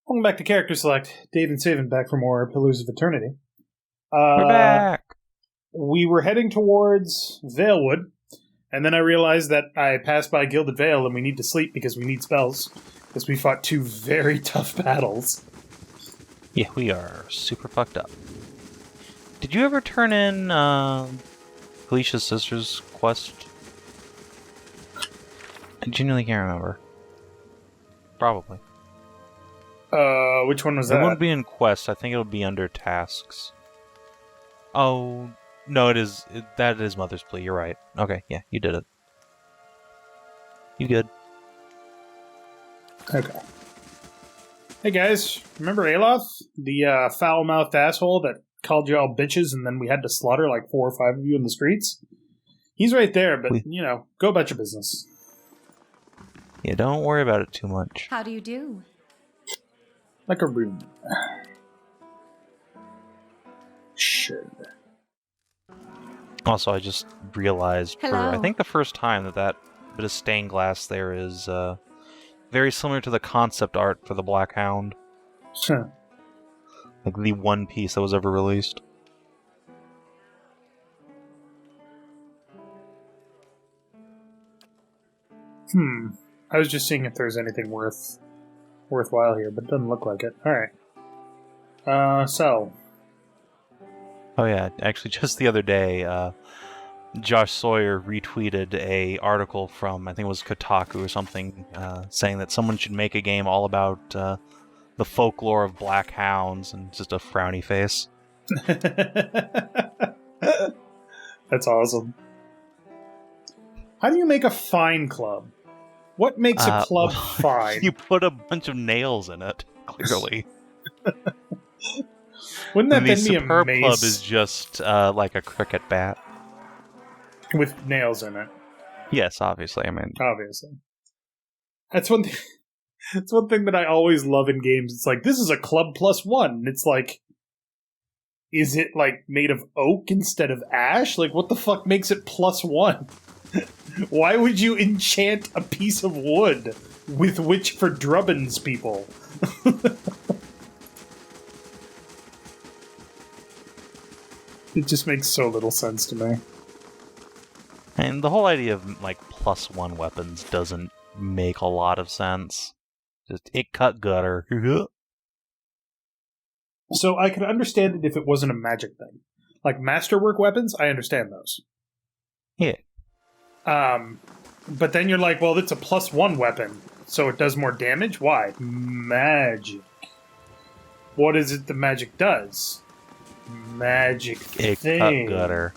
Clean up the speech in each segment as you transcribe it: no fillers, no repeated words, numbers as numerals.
Welcome back to Character Select. Dave and Savin back for more Pillars of Eternity. We're back! We were heading towards Valewood, and then I realized that I passed by Gilded Vale and we need to sleep because we need spells, because we fought two very tough battles. Yeah, we are super fucked up. Did you ever turn in Felicia's sister's quest? I genuinely can't remember. Probably. Which one was that? It won't be in quest. I think it'll be under tasks. Oh, no, it is. That is Mother's Plea. You're right. Okay, yeah, you did it. You good. Okay. Hey guys, remember Aloth? The foul-mouthed asshole that called you all bitches and then we had to slaughter like 4 or 5 of you in the streets? He's right there, but, go about your business. Yeah, don't worry about it too much. How do you do? Like a room. Sure. Also, I just realized, Hello. I think the first time that bit of stained glass there is very similar to the concept art for the Black Hound. Huh. Like the one piece that was ever released. I was just seeing if there's anything worthwhile here, but it doesn't look like it. Alright. So. Oh yeah, actually just the other day, Josh Sawyer retweeted a article from, I think it was Kotaku or something, saying that someone should make a game all about the folklore of black hounds, and just a frowny face. That's awesome. How do you make a fine club? What makes a club fine? You put a bunch of nails in it, clearly. Wouldn't that then be a superb mace? club is just like a cricket bat. With nails in it. Yes, obviously. I mean, obviously. That's one thing. It's one thing that I always love in games. It's like, this is a club +1. And it's like, is it like made of oak instead of ash? Like, what the fuck makes it +1? Why would you enchant a piece of wood with which for Drubbins people? It just makes so little sense to me. and the whole idea of like +1 weapons doesn't make a lot of sense. Just it cut gutter. So I could understand it if it wasn't a magic thing. Like masterwork weapons, I understand those. Yeah. But then you're like, well, it's a +1 weapon, so it does more damage? Why? Magic. What is it the magic does? Magic It thing. cut gutter.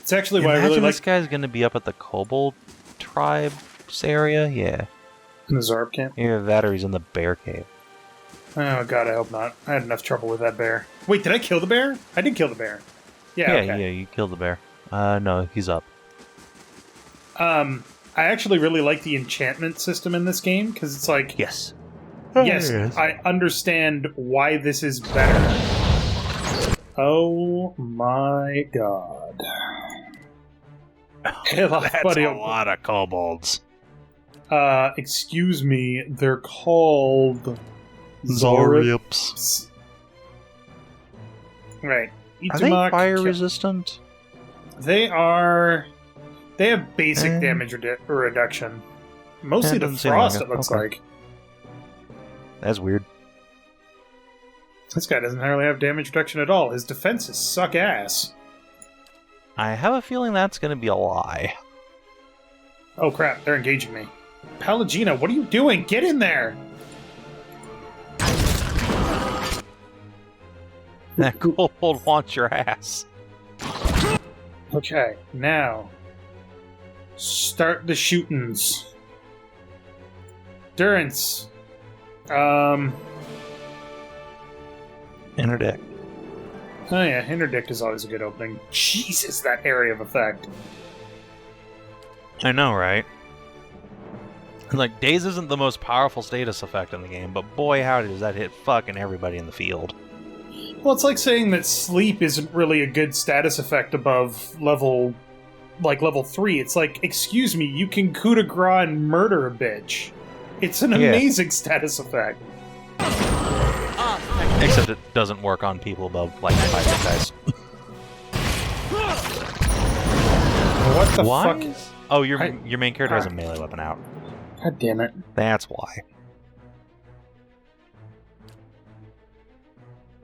It's actually why I really Imagine like this guy's gonna be up at the Kobold Tribes area? Yeah. in the Zarb camp. Either that or he's in the Bear Cave. Oh god, I hope not. I had enough trouble with that bear. Wait, did I kill the bear? I did kill the bear. Yeah, okay. You killed the bear. No, he's up. I actually really like the enchantment system in this game, because it's like... Yes. Yes, I understand why this is better. Oh my god. That's buddy, a lot of kobolds. Excuse me, they're called... Zorips. Right. Are they Itumak- fire resistant? They are... They have basic damage reduction. Mostly to doesn't seem frost, like it. it looks Okay. like. That's weird. This guy doesn't really have damage reduction at all. His defenses suck ass. I have a feeling that's going to be a lie. Oh crap, they're engaging me. Palagina, what are you doing? Get in there! That kobold wants your ass. Okay, now... Start the shootings. Durance. Interdict. Oh yeah, interdict is always a good opening. Jesus, that area of effect. I know, right? Like, Daze isn't the most powerful status effect in the game, but boy howdy does that hit fucking everybody in the field. Well, it's like saying that sleep isn't really a good status effect above level 3. It's like, excuse me, you can coup de grace and murder a bitch. It's an amazing status effect. Except it doesn't work on people above like 5 hit dice. What the Why? fuck? Oh, your main character has a melee weapon out. God damn it. That's why.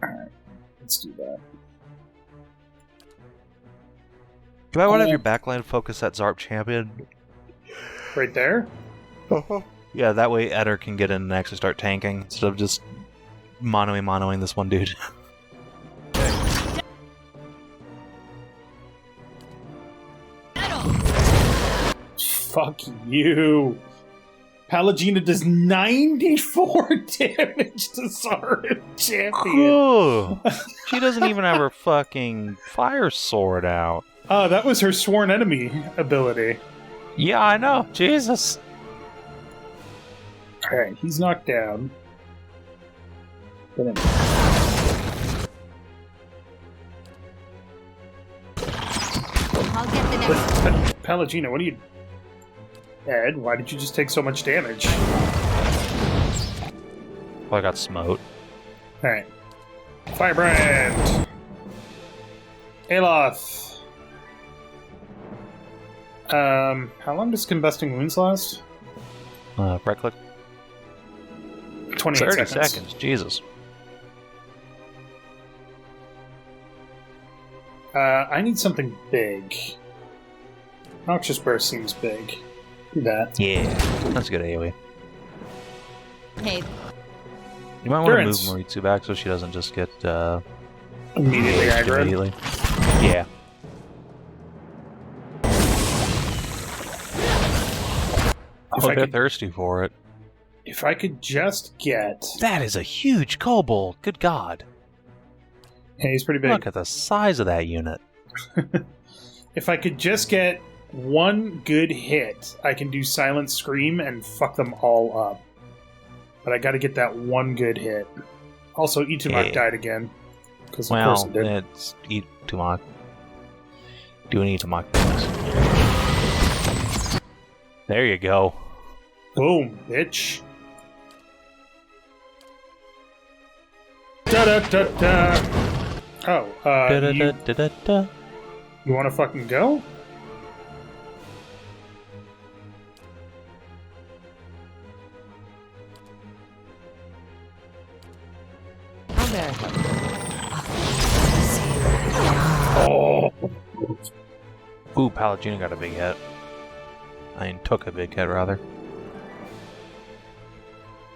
Alright, let's do that. Do I want to have your backline focus at Zarp champion? Right there? Yeah, that way Eder can get in and actually start tanking instead of just monoing this one dude. Fuck you. Pallegina does 94 damage to Zarp champion. Oh, she doesn't even have her fucking fire sword out. Oh, that was her sworn enemy ability. Yeah, I know. Jesus. Alright, he's knocked down. Get in. I'll get the next. Pallegina, what are you... Ed, why did you just take so much damage? Well, I got smote. Alright. Firebrand! Aloth! How long does Combusting Wounds last? Right click. 28 30 seconds. seconds. Jesus. I need something big. Noxious Burst seems big. Do that. Yeah, that's a good AoE. Hey, You might want to move Durance. Maritsu back so she doesn't just get Immediately engaged aggroed. immediately. Yeah. If Oh, I they're could- thirsty for it. If I could just get... That is a huge kobold. Good God. Yeah, he's pretty big. Look at the size of that unit. If I could just get one good hit, I can do Silent Scream and fuck them all up. But I gotta get that one good hit. Also, Itumak Yeah. died again. Because of course Well, it did. it's Itumak. Do an Itumak. There you go. Boom, bitch. Da-da-da-da. Oh, you Da-da-da-da-da-da. want to fucking go? America. Oh, Ooh, Pallegina got a big hit. I mean, took a big hit, rather.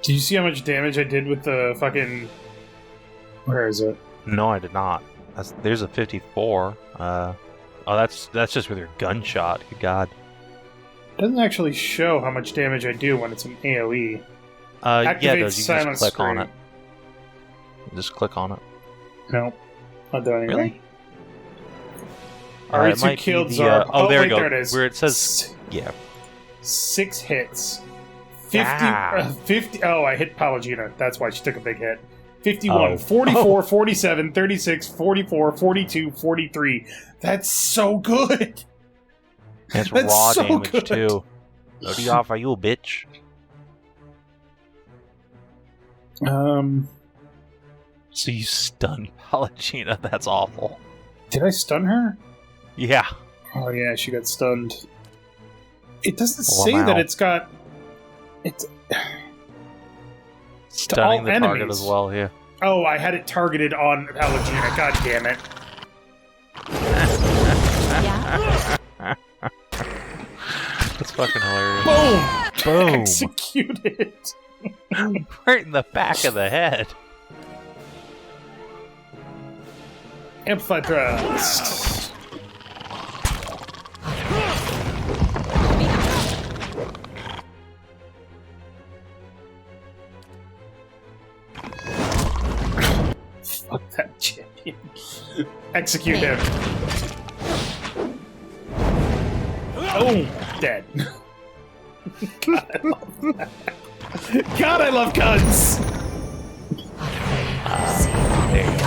do you see how much damage I did with the fucking... Where is it? No, I did not. There's a 54. Oh, that's just with your gunshot. Good God. It doesn't actually show how much damage I do when it's an AoE. Yeah, it Activate does. You can Silent just click on Scream. it. Just click on it. Nope. Not doing anything. Really? Maritsu it might killed be Zarp. oh, there wait, you go. there it is. Where it says, yeah. 6 hits. 50, Ah. 50. Oh, I hit Pallegina. That's why she took a big hit. 51, Oh. 44, 47, 36, 44, 42, 43. That's so good. That's That's raw so damage, good. too. What do you offer, you bitch? So you stun Pallegina. That's awful. Did I stun her? Yeah. Oh yeah, she got stunned. It doesn't Well, say now. that it's got... It's... Stunning all the target enemies. as well, yeah. Oh, I had it targeted on Pallegina. God damn it. Yeah? That's fucking hilarious. Boom! Boom! Executed. Right in the back of the head. Amplify thrust. Fuck that champion. Execute him. Oh, dead. God, I love that. God, I love guns. There you go.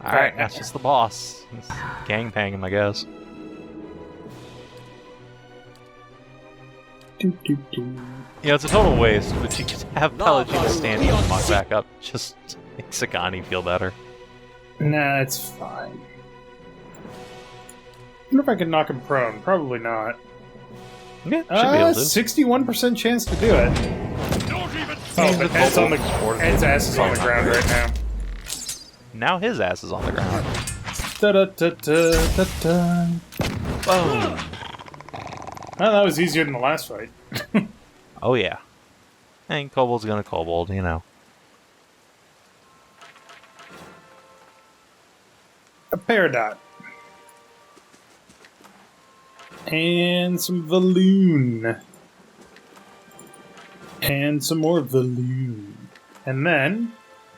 Alright, that's just the boss. It's gangbang him, I guess. Yeah, it's a total waste, but you can have Pallegina stand heal and walk back up. Just makes Sagani feel better. Nah, it's fine. I wonder if I can knock him prone. Probably not. Yeah, should be able to. 61% chance to do it. Oh, but Ed's ass is on the ground right now. Now his ass is on the ground. Da-da-da-da-da-da. Boom. Well, that was easier than the last fight. Oh yeah. And Kobold's gonna Kobold, you know. A Peridot. And some Valoon. And some more Valoon. And then,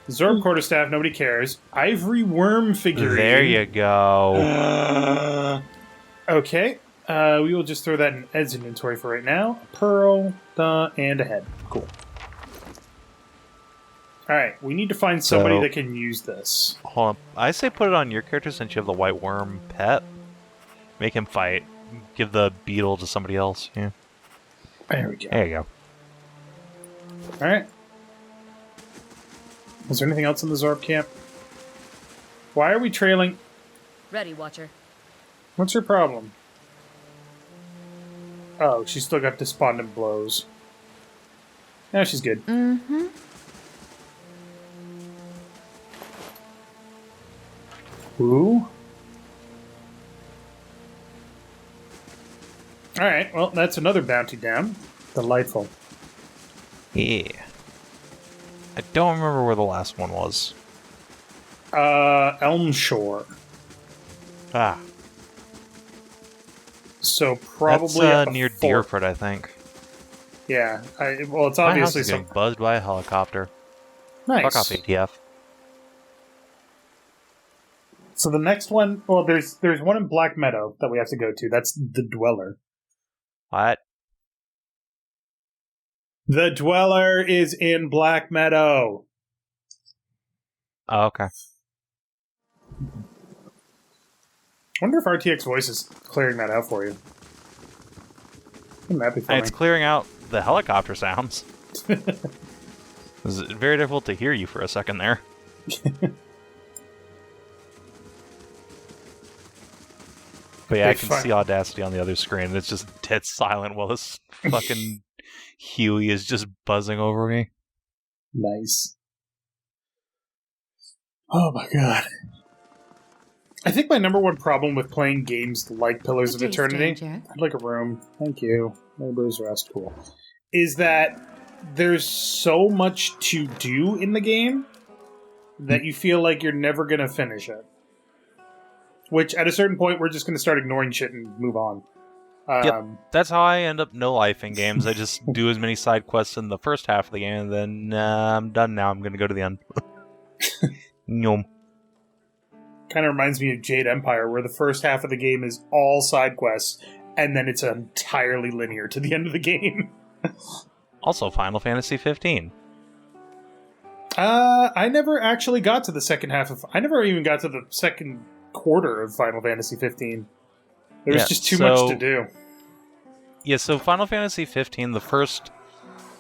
Zorb Quarterstaff, nobody cares. Ivory Worm figurine. There you go. Okay. We will just throw that in Ed's inventory for right now. A pearl, and a head. Cool. Alright, we need to find somebody that can use this. Hold on. I say put it on your character since you have the White Worm pet. Make him fight. Give the beetle to somebody else. Yeah. There we go. There you go. Alright. Is there anything else in the Zorb camp? Why are we trailing? Ready, Watcher. What's your problem? Oh, she's still got Despondent Blows. Yeah, she's good. Mm-hmm. Ooh. Alright, well, that's another bounty down. Delightful. Yeah. I don't remember where the last one was. Elm Shore. Ah. So probably That's near Deerfoot, I think. Yeah. Well, it's My house obviously is getting buzzed by a helicopter. Nice. Fuck off, ATF. So the next one, well, there's one in Black Meadow that we have to go to. That's the Dweller. What? The Dweller is in Black Meadow. Oh, okay. I wonder if RTX Voice is clearing that out for you. Wouldn't that be funny? And it's clearing out the helicopter sounds. It was very difficult to hear you for a second there. But yeah, I can see Audacity on the other screen, and it's just dead silent while this fucking Huey is just buzzing over me. Nice. Oh my god. I think my number one problem with playing games like Pillars of Eternity... I'd like a room. Thank you. Neighbor's Rest. Cool. Is that there's so much to do in the game that you feel like you're never going to finish it. Which, at a certain point, we're just going to start ignoring shit and move on. Yep. That's how I end up no life in games. I just do as many side quests in the first half of the game, and then I'm done now. I'm going to go to the end. Nyom. Kind of reminds me of Jade Empire, where the first half of the game is all side quests, and then it's entirely linear to the end of the game. Also, Final Fantasy 15. I never actually got to the second half of... I never even got to the second quarter of Final Fantasy 15. There was just too much to do. Yeah, so Final Fantasy 15, the first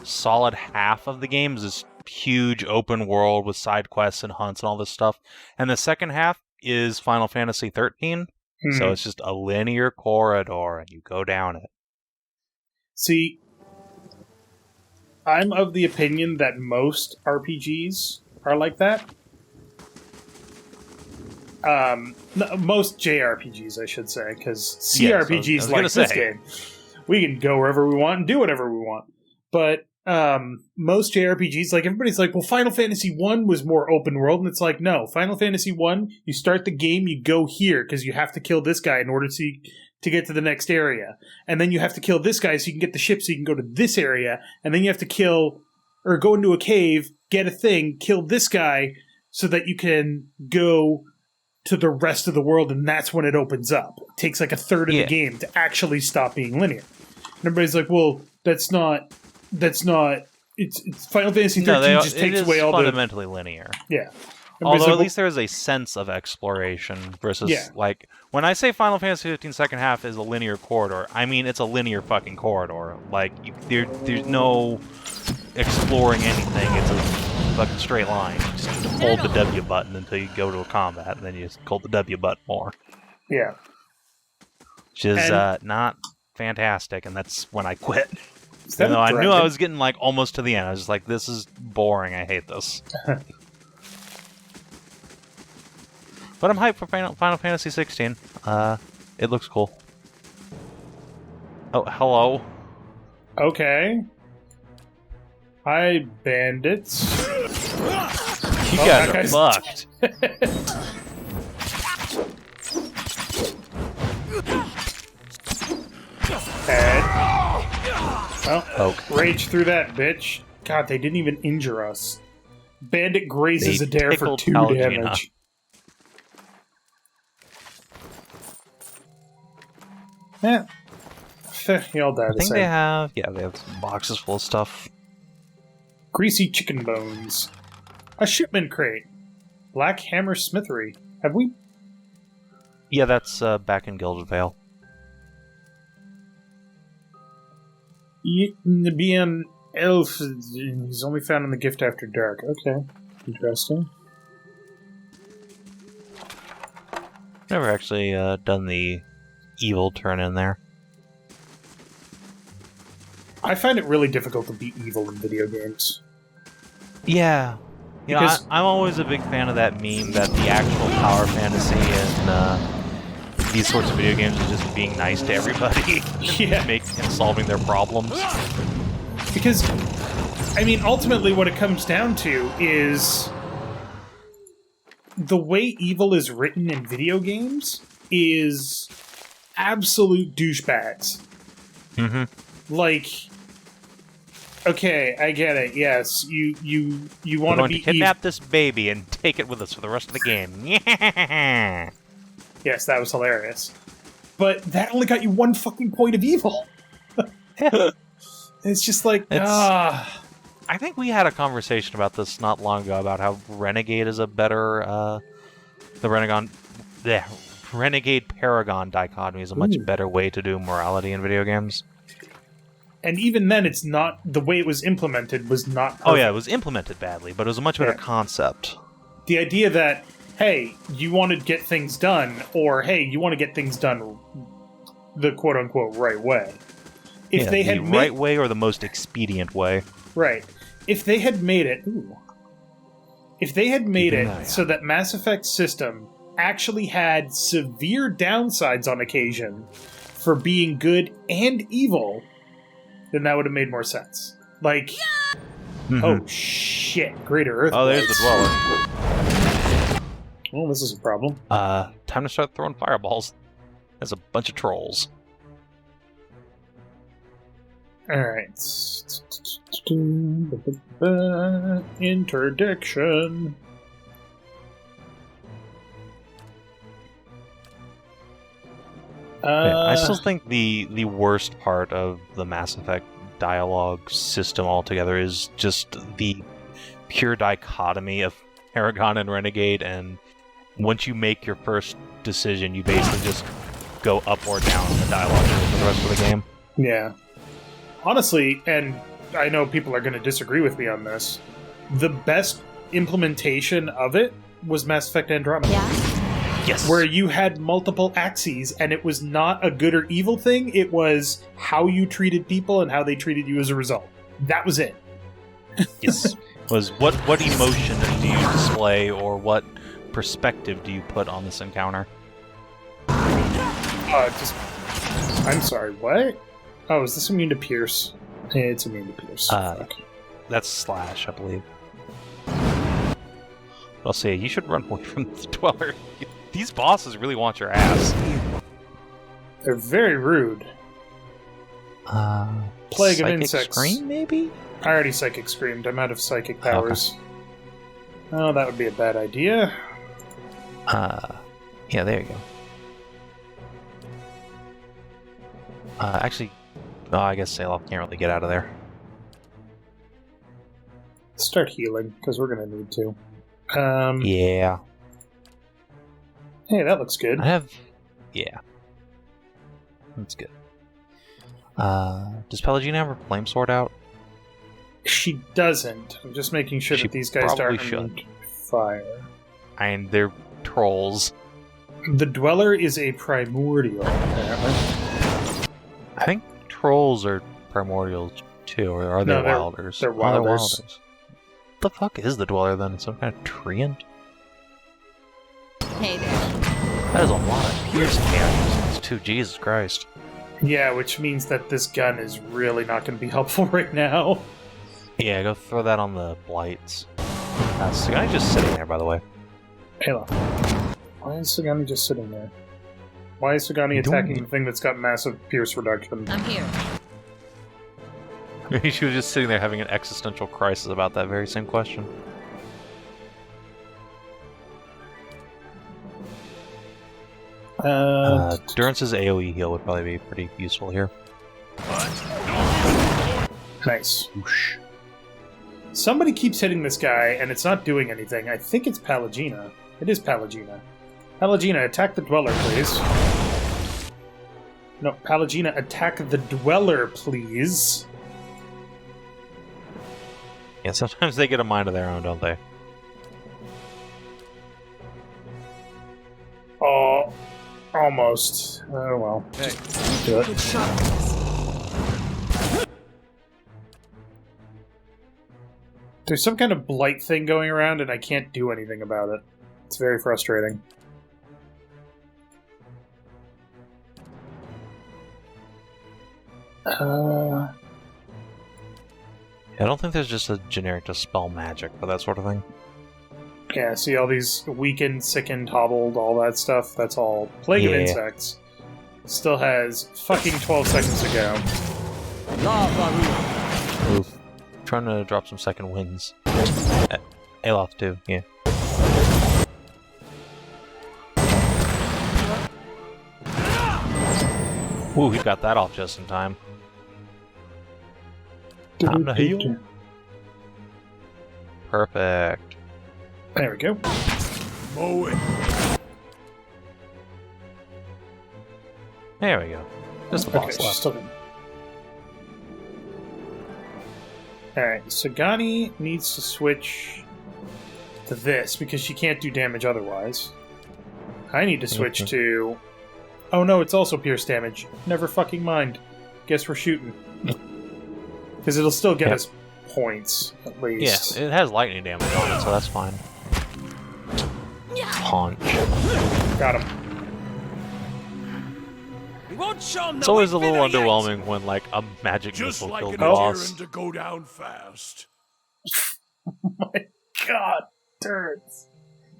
solid half of the game is this huge open world with side quests and hunts and all this stuff. And the second half is Final Fantasy 13. So it's just a linear corridor, and you go down it. See, I'm of the opinion that most RPGs are like that. Most JRPGs, I should say, because CRPGs like this game, we can go wherever we want and do whatever we want. But most JRPGs, like everybody's like, well, Final Fantasy 1 was more open world, and it's like, no, Final Fantasy 1, you start the game, you go here because you have to kill this guy in order to get to the next area, and then you have to kill this guy so you can get the ship so you can go to this area, and then you have to kill or go into a cave, get a thing, kill this guy so that you can go to the rest of the world, and that's when it opens up. It takes like a third of the game to actually stop being linear. And everybody's like, well, that's not it's Final Fantasy 13 just takes away all the... fundamentally linear. Yeah. Although at least there is a sense of exploration versus, Yeah. like, when I say Final Fantasy 15 second half is a linear corridor, I mean it's a linear fucking corridor. Like, there's no exploring anything. It's a fucking straight line. You just need to hold the W button until you go to a combat, and then you just hold the W button more. Yeah. Which is not fantastic, and that's when I quit. Is that Even though a I knew I dragon? was getting, like, almost to the end. I was just like, this is boring. I hate this. But I'm hyped for Final Fantasy 16. It looks cool. Oh, hello. Okay. Hi, bandits. You Oh, guys that are guy's- fucked. Bad. Well, Poke. rage through that, bitch. God, they didn't even injure us. Bandit grazes They a dare for tickled 2 Pallegina. damage. Yeah. Y'all die I the think same. they have some boxes full of stuff. Greasy chicken bones. A shipment crate. Black Hammer Smithery. Have we? Yeah, that's back in Gilded Vale. Be an elf. He's only found in the Gift After Dark. Okay. Interesting. Never actually done the evil turn in there. I find it really difficult to beat evil in video games. Yeah. You know, Because- I'm always a big fan of that meme that the actual power fantasy in these sorts of video games is just being nice to everybody. Yeah. And solving their problems. Because, I mean, ultimately what it comes down to is the way evil is written in video games is absolute douchebags. Mm-hmm. Like, okay, I get it. Yes, you We're want to going be to kidnap this baby and take it with us for the rest of the game. Yeah. Yes, that was hilarious. But that only got you 1 fucking point of evil. It's just like, I think we had a conversation about this not long ago about how Renegade is a better the Renegade Paragon dichotomy is a much Ooh. better way to do morality in video games. And even then, it's not, the way it was implemented was not perfect. Oh yeah, it was implemented badly, but it was a much better Yeah. concept. The idea that, hey, you want to get things done, or hey, you want to get things done the quote-unquote right way. If they the had right way or the most expedient way. Right. If they had made it... Ooh. If they had made Keep an eye it so that Mass Effect system actually had severe downsides on occasion for being good and evil, then that would have made more sense. Like, Mhm. oh shit, Greater Earth. Oh, there's the dweller. Well, this is a problem. Time to start throwing fireballs. There's a bunch of trolls. Alright. Interdiction. I still think the worst part of the Mass Effect dialogue system altogether is just the pure dichotomy of Paragon and Renegade, and once you make your first decision, you basically just go up or down in the dialogue for the rest of the game. Yeah. Honestly, and I know people are going to disagree with me on this, the best implementation of it was Mass Effect Andromeda. Yeah? Yes. Where you had multiple axes, and it was not a good or evil thing, it was how you treated people and how they treated you as a result. That was it. Yes. Was what emotion do you display, or what perspective do you put on this encounter? I'm sorry, what? Oh, is this immune to Pierce? It's immune to Pierce. Fuck. That's Slash, I believe. I'll say, you should run away from the Dweller. These bosses really want your ass. They're very rude. Plague of Psychic Insects. Scream, maybe? I already Psychic Screamed. I'm out of Psychic powers. Oh, that would be a bad idea. Yeah, there you go. Actually, I guess Saloff can't really get out of there. Start healing, because we're going to need to. Yeah. Hey, that looks good. I have... Yeah. That's good. Does Pelagina have her flame sword out? She doesn't. I'm just making sure She that these guys probably aren't should. fire. And they're trolls. The Dweller is a primordial, apparently. I think trolls are primordials too, or are they No, they're- wilders? they're Oh, wilders. What the fuck is the Dweller then? Some kind of treant? Hey there. That is a lot of piercing damage. It's too, Jesus Christ. Yeah, which means that this gun is really not going to be helpful right now. Yeah, go throw that on the blights. Sagani's just sitting there, by the way. Ayla. Why is Sagani just sitting there? Why is Sagani attacking the thing that's got massive pierce reduction? I'm here. She was just sitting there having an existential crisis about that very same question. Durance's AoE heal would probably be pretty useful here. Nice. Whoosh. Somebody keeps hitting this guy, and it's not doing anything. I think it's Pelagina. It is Pelagina. Pelagina, attack the Dweller, please. No, Pelagina, attack the Dweller, please. Yeah, sometimes they get a mind of their own, don't they? Oh, almost. Oh well. Just do it. There's some kind of blight thing going around, and I can't do anything about it. It's very frustrating. Yeah, I don't think there's just a generic dispel magic for that sort of thing. Yeah, see all these weakened, sickened, hobbled, all that stuff? That's all Plague of Yeah. Insects. Still has fucking 12 seconds to go. Oof. Trying to drop some second wins. Aloth too, yeah. Ooh, he got that off just in time. Time to heal. Perfect. There we go. There we go. Just the boss left. Alright, Sagani needs to switch to this because she can't do damage otherwise. I need to switch to... Oh no, it's also pierce damage. Never fucking mind. Guess we're shooting. Because it'll still get us points, at least. Yeah, it has lightning damage on it, so that's fine. Punch. Got him. It's always a little underwhelming when, like, a magic missile killed the boss. To go down fast. Oh my god, turds.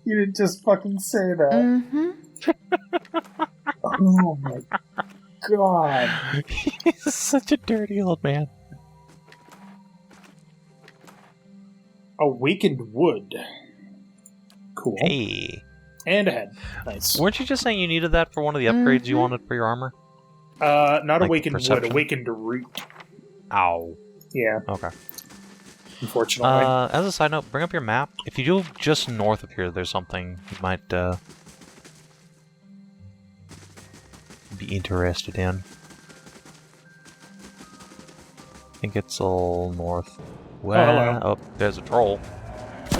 You didn't just fucking say that. Mm-hmm. Oh my god. He's such a dirty old man. Awakened wood. Cool. Hey. And a head. Nice. Weren't you just saying you needed that for one of the upgrades you wanted for your armor? Not Like awakened perception? wood, awakened root. Ow. Yeah, Okay. unfortunately. As a side note, bring up your map. If you go just north of here, there's something you might be interested in. I think it's all north. hello. Oh, there's a troll.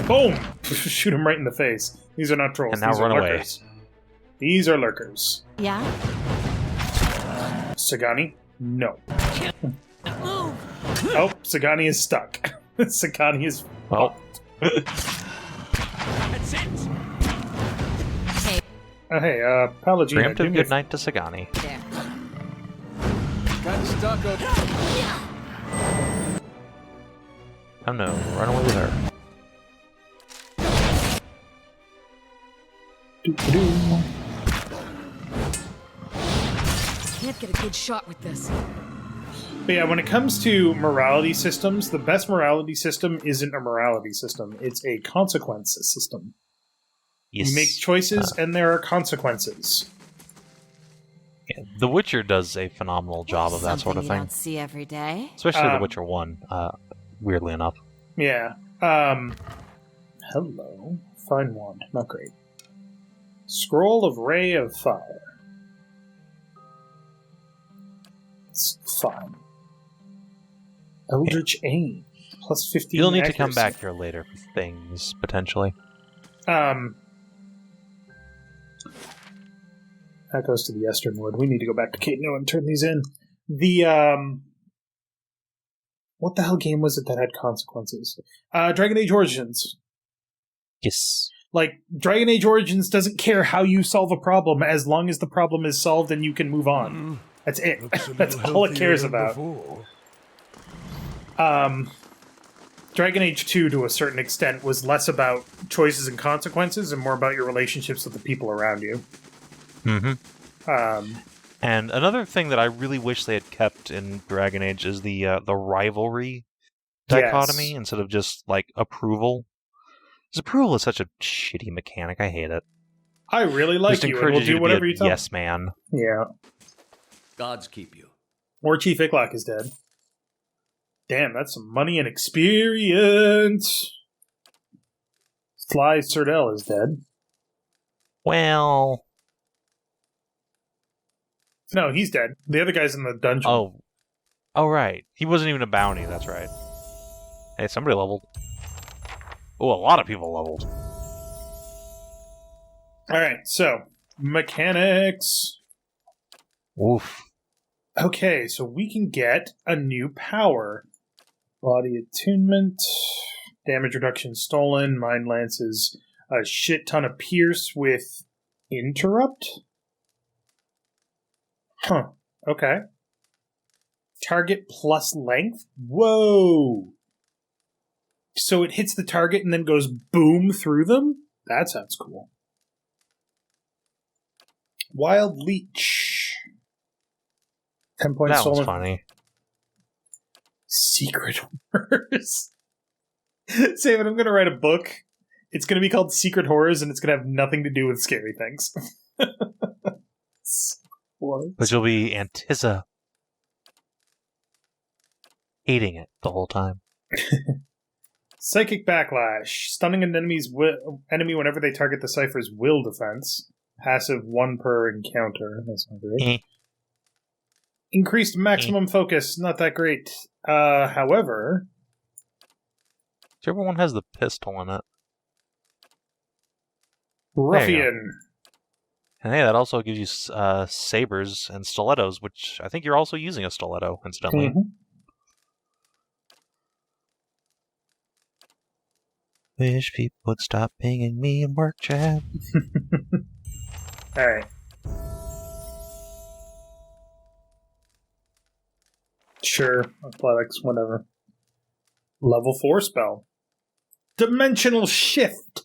Boom! Shoot him right in the face. These are not trolls. And now These run are away. lurkers. These are lurkers. Yeah? Sagani? No. Oh, Sagani is stuck. Sagani is Well, That's it. Hey, hey, Palagina, do preemptive me a good night to Sagani. there. Got stuck up. Oh no, run away with her. Can't get a good shot with this. But yeah, when it comes to morality systems, the best morality system isn't a morality system. It's a consequence system. Yes. You make choices, and there are consequences. Yeah, The Witcher does a phenomenal job of that sort of Something you thing. don't see every day. Especially The Witcher 1, weirdly enough. Yeah. Hello. Fine wand. Not great. Scroll of Ray of Fire. It's fine. Eldritch Aim. Plus 15 You'll need accuracy. to come back here later for things, potentially. That goes to the Estern Wood. We need to go back to Caitno and turn these in. What the hell game was it that had consequences? Dragon Age Origins. Yes. Like, Dragon Age Origins doesn't care how you solve a problem as long as the problem is solved and you can move on. That's it. That's all it cares about. Dragon Age 2, to a certain extent, was less about choices and consequences and more about your relationships with the people around you. Mm-hmm. And another thing that I really wish they had kept in Dragon Age is the rivalry dichotomy instead of just, like, approval. Because approval is such a shitty mechanic. I hate it. I really like just you, and we'll do whatever you tell me. Yes, man. Yeah. Gods keep you. Or Chief Iklock is dead. Damn, that's some money and experience. Sly Surdell is dead. Well... No, he's dead. The other guy's in the dungeon. Oh, right. He wasn't even a bounty, that's right. Hey, somebody leveled. Oh, a lot of people leveled. Alright, so, mechanics. Oof. Okay, so we can get a new power. Body attunement, damage reduction stolen, mind lances, a shit ton of pierce with interrupt? Huh, okay. Target plus length? Whoa! So it hits the target and then goes boom through them? That sounds cool. Wild Leech. 10 points That stolen. was funny. Secret Horrors. Savin, I'm going to write a book. It's going to be called Secret Horrors, and it's going to have nothing to do with scary things. But you'll be Antissa hating it the whole time. Psychic Backlash. Stunning an enemy whenever they target the Cypher's will defense. Passive 1 per encounter. That's not great. Increased maximum focus. Not that great. However... Whichever one has the pistol in it. Ruffian. And hey, that also gives you sabers and stilettos, which I think you're also using a stiletto, incidentally. Mm-hmm. Wish people would stop pinging me in work chat. Alright. Sure, athletics, whatever. Level 4 spell. Dimensional Shift!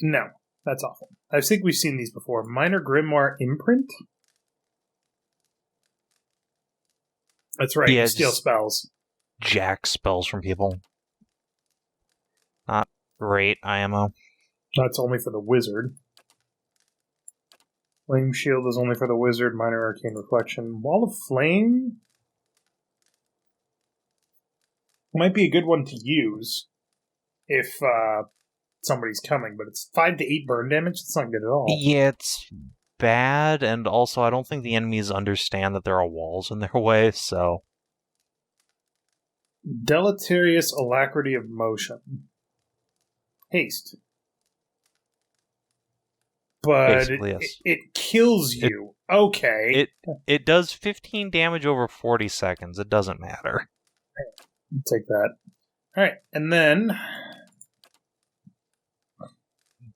No, that's awful. I think we've seen these before. Minor Grimoire Imprint? That's right, Yeah, steal just spells. Jack spells from people. Not great, IMO. That's only for the wizard. Flame Shield is only for the wizard. Minor Arcane Reflection. Wall of Flame? Might be a good one to use if somebody's coming, but it's 5 to 8 burn damage. It's not good at all. Yeah, it's bad, and also I don't think the enemies understand that there are walls in their way, so... Deleterious Alacrity of Motion. Haste. But yes. it kills you. Okay. It does 15 damage over 40 seconds. It doesn't matter. Take that. Alright, and then...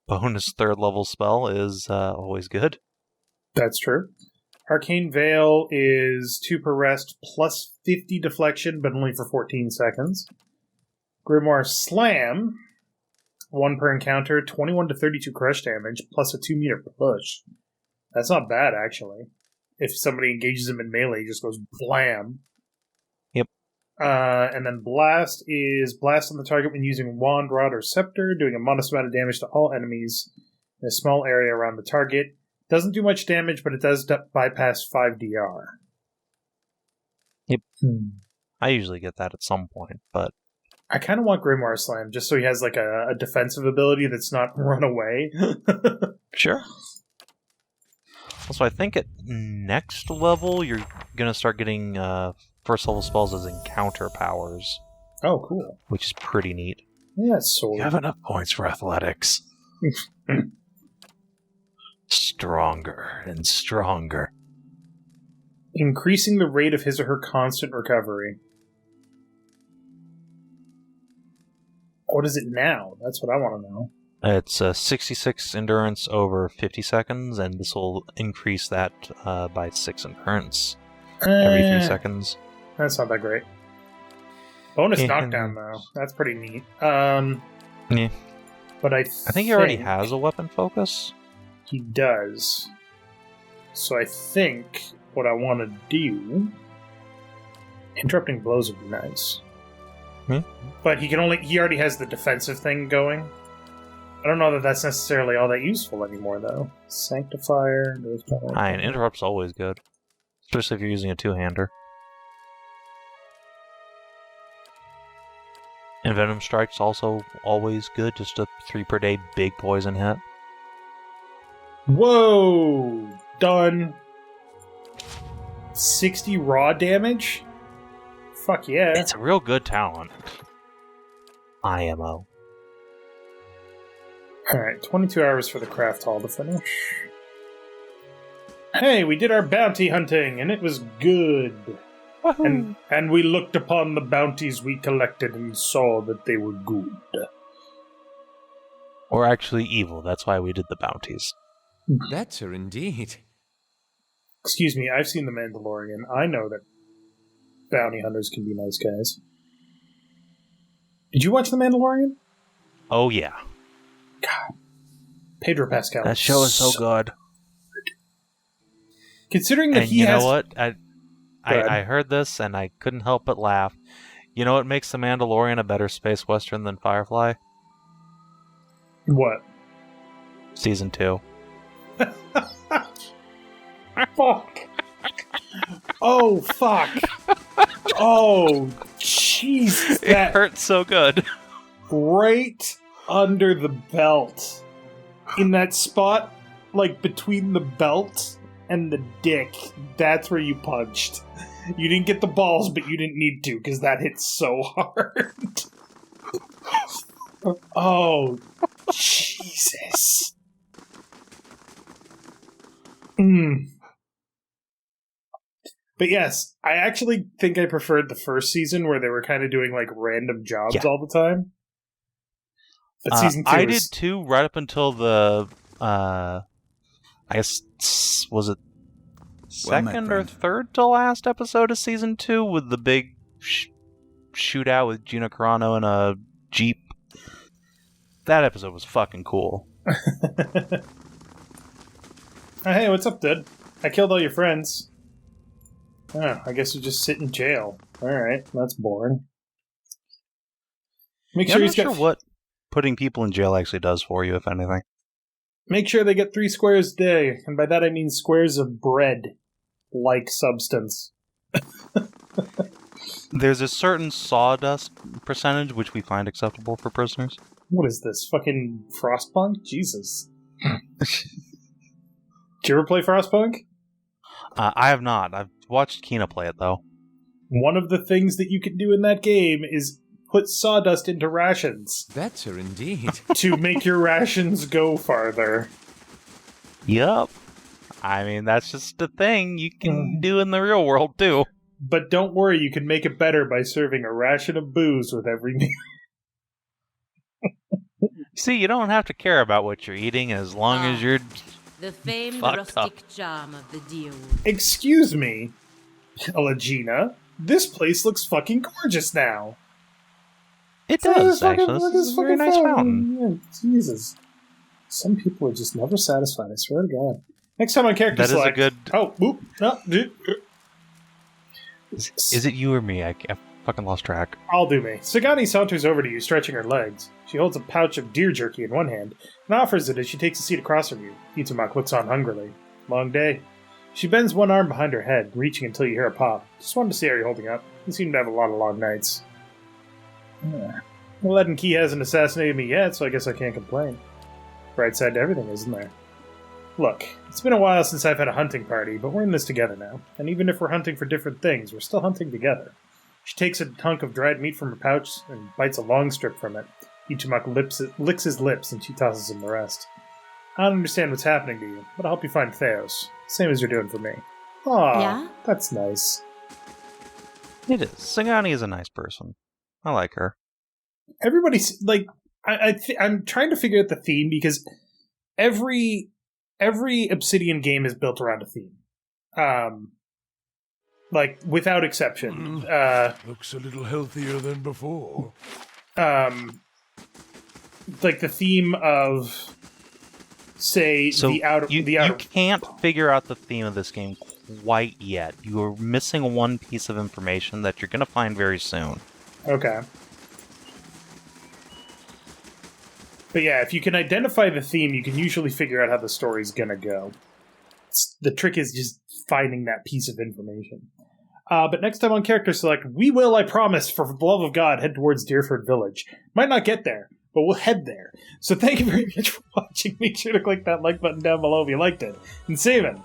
Bonus 3rd level spell is always good. That's true. Arcane Veil is 2 per rest, plus 50 deflection, but only for 14 seconds. Grimoire Slam, 1 per encounter, 21 to 32 crush damage, plus a 2 meter push. That's not bad, actually. If somebody engages him in melee, he just goes blam. Yep. And then Blast is blast on the target when using Wand, Rod, or Scepter, doing a modest amount of damage to all enemies in a small area around the target. Doesn't do much damage, but it does bypass 5 DR. Yep. I usually get that at some point, but I kind of want Grimoire Slam just so he has like a defensive ability that's not run away. Sure. Also, I think at next level, you're going to start getting first level spells as encounter powers. Oh, cool. Which is pretty neat. Yeah, sword. You have enough points for athletics. Stronger and stronger. Increasing the rate of his or her constant recovery. What is it now? That's what I want to know. It's 66 endurance over 50 seconds, and this will increase that by 6 endurance every 3 seconds. That's not that great. Bonus knockdown, though. That's pretty neat. Yeah. But I think he already has a weapon focus. He does. So I think what I want to do... Interrupting blows would be nice. But he already has the defensive thing going. I don't know that that's necessarily all that useful anymore, though. Sanctifier... And interrupt's always good. Especially if you're using a two-hander. And Venom Strike's also always good, just a 3 per day big poison hit. Whoa! Done. 60 raw damage? Fuck yeah. It's a real good talent. IMO. Alright, 22 hours for the craft hall to finish. Hey, we did our bounty hunting, and it was good. And we looked upon the bounties we collected and saw that they were good. Or actually evil, that's why we did the bounties. Better indeed. Excuse me, I've seen The Mandalorian. I know that bounty hunters can be nice guys. Did you watch The Mandalorian? Oh, yeah. God. Pedro Pascal. That show is so good. Considering that and he has... know what? I heard this and I couldn't help but laugh. You know what makes The Mandalorian a better space western than Firefly? What? Season 2. Fuck. Oh, fuck. Oh, jeez. It hurts so good. Right under the belt. In that spot, like between the belt and the dick, that's where you punched. You didn't get the balls, but you didn't need to, because that hit so hard. Oh, Jesus. But yes, I actually think I preferred the first season where they were kind of doing like random jobs all the time. But season 2 I did too, right up until the I guess was it second or third to last episode of season 2 with the big shootout with Gina Carano in a Jeep. That episode was fucking cool. Hey, what's up, dude? I killed all your friends. Oh, I guess you just sit in jail. Alright, that's boring. Make sure I'm not sure what putting people in jail actually does for you, if anything. Make sure they get 3 squares a day, and by that I mean squares of bread-like substance. There's a certain sawdust percentage which we find acceptable for prisoners. What is this, fucking Frostpunk? Jesus. Did you ever play Frostpunk? I have not. I've watched Kina play it, though. One of the things that you can do in that game is put sawdust into rations. Better indeed. To make your rations go farther. Yup. I mean, that's just a thing you can do in the real world, too. But don't worry, you can make it better by serving a ration of booze with every meal. See, you don't have to care about what you're eating as long as you're the famed fucked up. rustic charm of the deal. Excuse me, Elagina. This place looks fucking gorgeous now. It does, actually. This is a very nice fountain. Yeah, Jesus. Some people are just never satisfied, I swear to God. Next time on Character That is Select... a good... Oh, whoop. No, Is it you or me? I fucking lost track. I'll do me. Sagani saunters over to you, stretching her legs. She holds a pouch of deer jerky in one hand and offers it as she takes a seat across from you. Itsumak looks on hungrily. Long day. She bends one arm behind her head, reaching until you hear a pop. Just wanted to see how you're holding up. You seem to have a lot of long nights. Well, Led and Key hasn't assassinated me yet, so I guess I can't complain. Bright side to everything, isn't there? Look, it's been a while since I've had a hunting party, but we're in this together now. And even if we're hunting for different things, we're still hunting together. She takes a hunk of dried meat from her pouch and bites a long strip from it. Ichimak licks his lips and she tosses him the rest. I don't understand what's happening to you, but I'll help you find Theos. Same as you're doing for me. Aw, Yeah? that's nice. It is. Sagani is a nice person. I like her. Everybody's like, I'm trying to figure out the theme because every Obsidian game is built around a theme, like without exception. Looks a little healthier than before. Like the theme of, say, So the outer. you can't figure out the theme of this game quite yet. You are missing one piece of information that you're going to find very soon. Okay. But yeah, if you can identify the theme, you can usually figure out how the story's gonna go. The trick is just finding that piece of information. But next time on Character Select, we will, I promise, for the love of God, head towards Deerford Village. Might not get there, but we'll head there. So thank you very much for watching. Make sure to click that like button down below if you liked it. And Savin.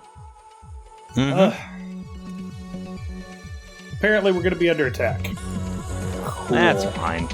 Apparently we're gonna be under attack. That's fine.